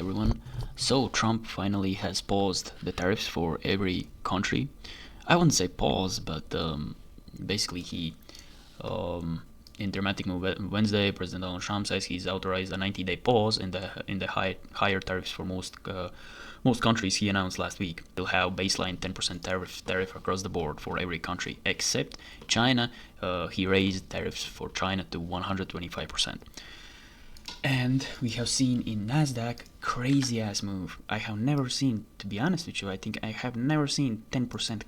everyone. So, Trump finally has paused the tariffs for every country. I wouldn't say pause, but basically, in dramatic move Wednesday, President Donald Trump says he's authorized a 90-day pause in the higher tariffs for most countries he announced last week. They'll have baseline 10% tariff across the board for every country except China. He raised tariffs for China to 125%. And we have seen in Nasdaq crazy ass move. I have never seen, to be honest with you, I think I have never seen 10%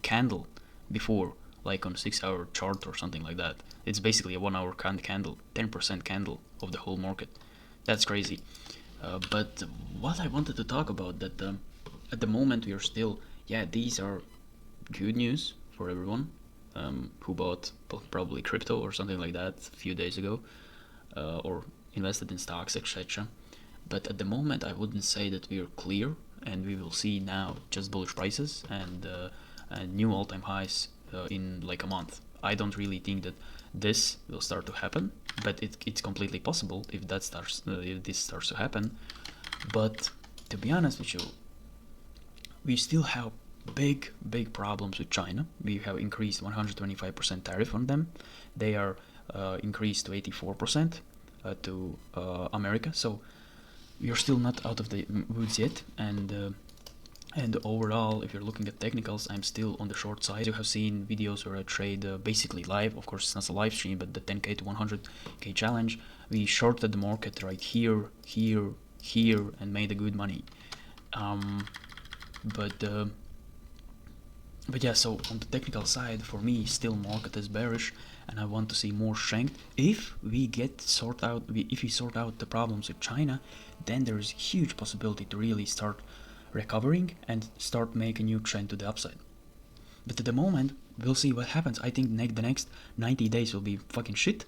candle before, like on a 6-hour chart or something like that. It's basically a 1 hour candle, 10% candle of the whole market. That's crazy. But what I wanted to talk about that at the moment we are still, these are good news for everyone who bought probably crypto or something like that a few days ago. Or invested in stocks, etc. But at the moment, I wouldn't say that we are clear, and we will see now just bullish prices and new all-time highs in like a month. I don't really think that this will start to happen, but it's completely possible if this starts to happen. But to be honest with you, we still have big problems with China. We have increased 125% tariff on them. They are increased to 84% to America. So we are still not out of the woods yet. And overall, if you're looking at technicals, I'm still on the short side. You have seen videos where I trade basically live. Of course, it's not a live stream, but the 10k to 100k challenge. We shorted the market right here, and made a good money. But yeah, so on the technical side, for me, still market is bearish, and I want to see more strength. If we sort out the problems with China, then there is huge possibility to really start recovering and start make a new trend to the upside. But at the moment, we'll see what happens. I think the next 90 days will be fucking shit.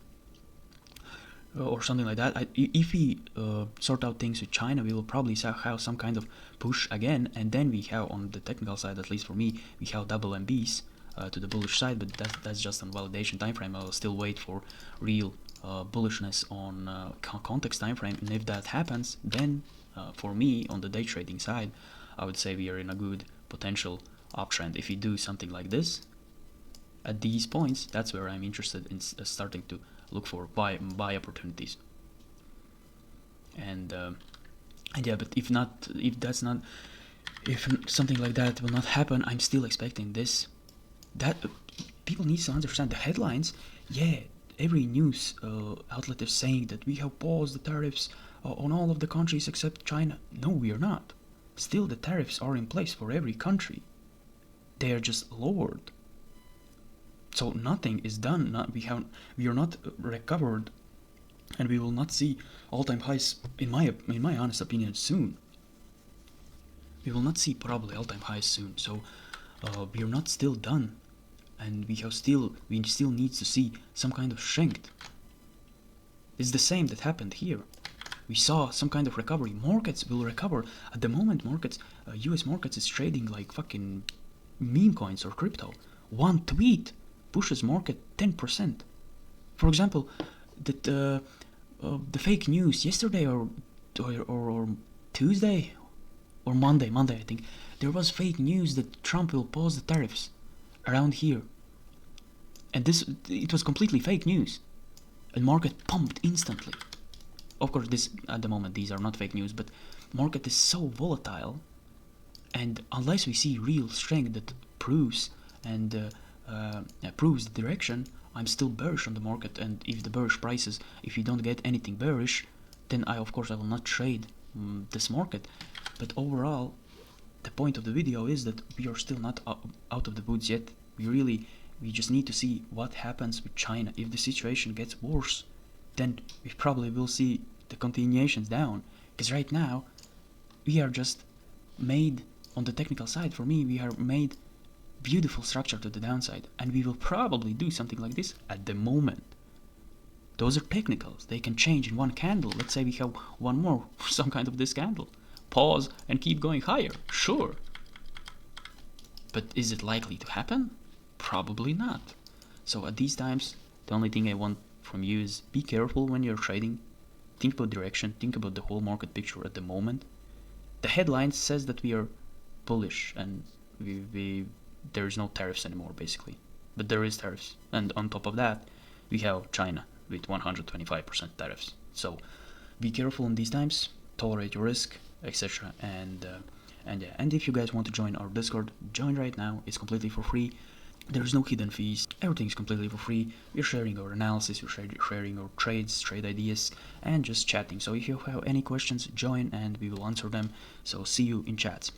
Or something like that. If we sort out things with China, we will probably have some kind of push again, and then we have on the technical side, at least for me, we have double MBs to the bullish side, but that's just on validation time frame. I will still wait for real bullishness on context time frame, and if that happens, then for me on the day trading side, I would say we are in a good potential uptrend. If we do something like this at these points, that's where I'm interested in starting to look for buy opportunities. And yeah, but if something like that will not happen, I'm still expecting this. That people need to understand the headlines. Yeah, every news outlet is saying that we have paused the tariffs on all of the countries except China. No, we are not. Still, the tariffs are in place for every country. They are just lowered. So nothing is done. We are not recovered, and we will not see all-time highs. In my honest opinion, soon. We will not see probably all-time highs soon. So we are not still done, and we still need to see some kind of strength. It's the same that happened here. We saw some kind of recovery. Markets will recover. At the moment, U.S. markets is trading like fucking meme coins or crypto. One tweet pushes market 10%. For example, that the fake news yesterday or Tuesday or Monday, I think, there was fake news that Trump will pause the tariffs around here, and it was completely fake news, and market pumped instantly. Of course, at the moment these are not fake news, but market is so volatile, and unless we see real strength that proves the direction, I'm still bearish on the market. And if the bearish prices, if you don't get anything bearish, then I will not trade this market. But overall, the point of the video is that we are still not out of the woods yet. We just need to see what happens with China. If the situation gets worse, then we probably will see the continuations down. Because right now, we are just made, on the technical side, for me, we are made beautiful structure to the downside, and we will probably do something like this at the moment. Those are technicals. They can change in one candle. Let's say we have one more, some kind of this candle. Pause and keep going higher. Sure. But is it likely to happen? Probably not. So at these times, the only thing I want from you is be careful when you're trading. think about direction, think about the whole market picture at the moment. The headline says that we are bullish and there is no tariffs anymore, basically. But there is tariffs. And on top of that, we have China with 125% tariffs. So be careful in these times, tolerate your risk, etc. And if you guys want to join our Discord, join right now. It's completely for free. There's no hidden fees. Everything is completely for free. We're sharing our analysis, we're sharing our trades, trade ideas, and just chatting. So if you have any questions, join and we will answer them. So see you in chats.